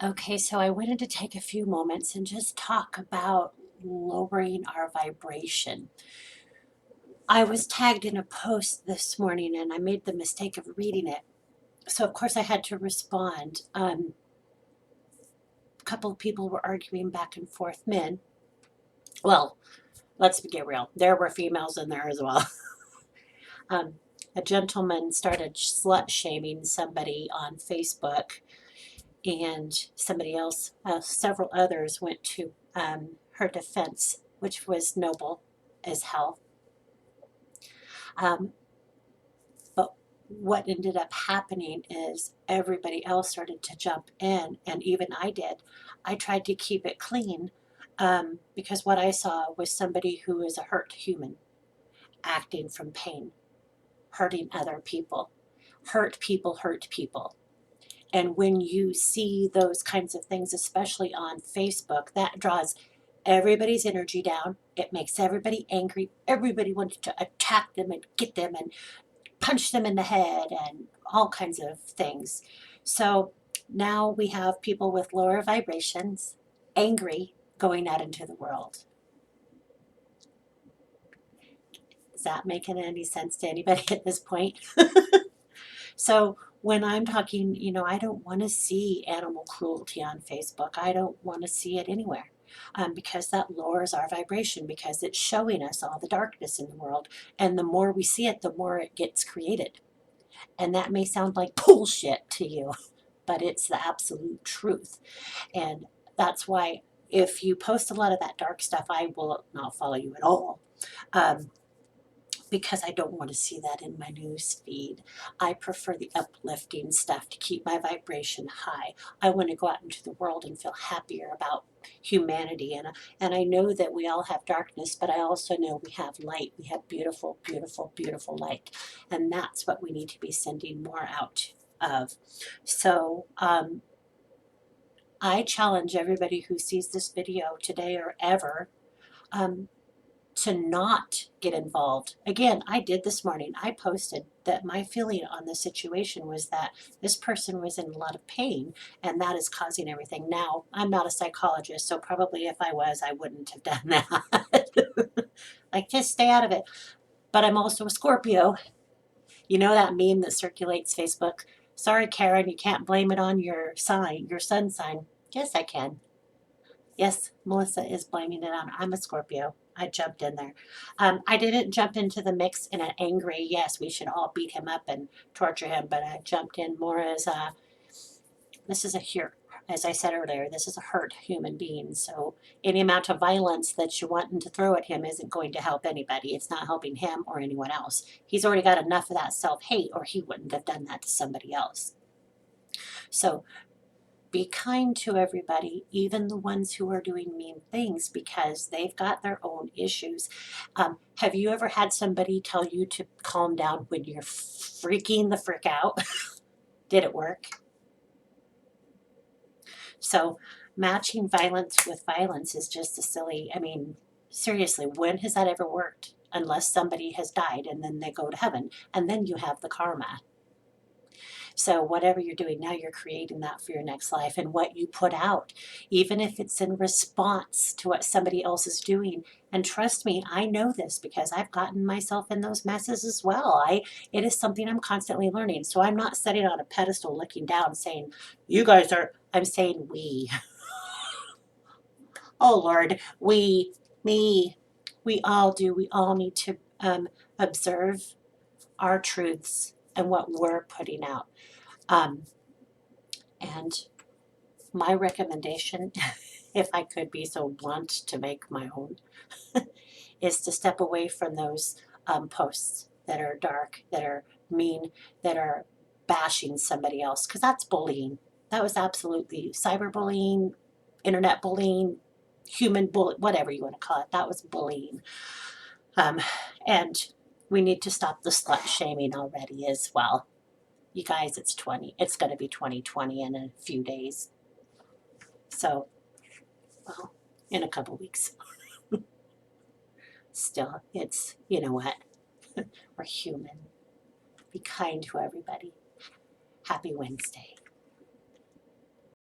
Okay, so I wanted to take a few moments and just talk about lowering our vibration. I was tagged in a post this morning and I made the mistake of reading it. So, of course, I had to respond. A couple of people were arguing back and forth, men. Well, let's get real. There were females in there as well. um, a gentleman started slut shaming somebody on Facebook, and somebody else, several others went to her defense, which was noble as hell. Um, but what ended up happening is everybody else started to jump in, and even I did. I tried to keep it clean because what I saw was somebody who is a hurt human acting from pain, hurting other people. Hurt people hurt people. And when you see those kinds of things, especially on Facebook, that draws everybody's energy down. It makes everybody angry. Everybody wants to attack them and get them and punch them in the head and all kinds of things. So now we have people with lower vibrations, angry, going out into the world. Is that making any sense to anybody at this point? So when I'm talking, I don't want to see animal cruelty on Facebook. I don't want to see it anywhere. Because that lowers our vibration because it's showing us all the darkness in the world. And the more we see it, the more it gets created. And that may sound like bullshit to you, but it's the absolute truth. And that's why if you post a lot of that dark stuff, I will not follow you at all. Um, because I don't want to see that in my news feed. I prefer the uplifting stuff to keep my vibration high. I want to go out into the world and feel happier about humanity. And I know that we all have darkness, but I also know we have light. We have beautiful, beautiful, beautiful light. And that's what we need to be sending more out of. So, I challenge everybody who sees this video today or ever um, to not get involved. Again, I did this morning. I posted that my feeling on the situation was that this person was in a lot of pain and that is causing everything. Now, I'm not a psychologist, so probably if I was, I wouldn't have done that. Like, just stay out of it. But I'm also a Scorpio. You know that meme that circulates Facebook? Sorry, Karen, you can't blame it on your sign, your sun sign. Yes, I can. Yes, Melissa is blaming it on. I'm a Scorpio. I jumped in there. I didn't jump into the mix in an angry, yes, we should all beat him up and torture him, but I jumped in more as a, this is a here, as I said earlier, this is a hurt human being. So any amount of violence that you want to throw at him isn't going to help anybody. It's not helping him or anyone else. He's already got enough of that self hate, or he wouldn't have done that to somebody else. So be kind to everybody, even the ones who are doing mean things, because they've got their own issues. Have you ever had somebody tell you to calm down when you're freaking the frick out? Did it work? So, matching violence with violence is just a silly, I mean, seriously, when has that ever worked? Unless somebody has died and then they go to heaven, and then you have the karma. So, whatever you're doing now, you're creating that for your next life. And what you put out, even if it's in response to what somebody else is doing. And trust me, I know this because I've gotten myself in those messes as well. It is something I'm constantly learning. So, I'm not sitting on a pedestal looking down saying, you guys are, I'm saying we. Oh, Lord, we, me, we all do. We all need to observe our truths and what we're putting out. Um, and my recommendation, if I could be so blunt to make my own, is to step away from those posts that are dark, that are mean, that are bashing somebody else, because that's bullying. That was absolutely cyberbullying, internet bullying, human bully, whatever you want to call it. That was bullying. Um, and we need to stop the slut shaming already as well. You guys, it's going to be 2020 in a few days. So, well, in a couple weeks. Still, it's, you know what? We're human. Be kind to everybody. Happy Wednesday.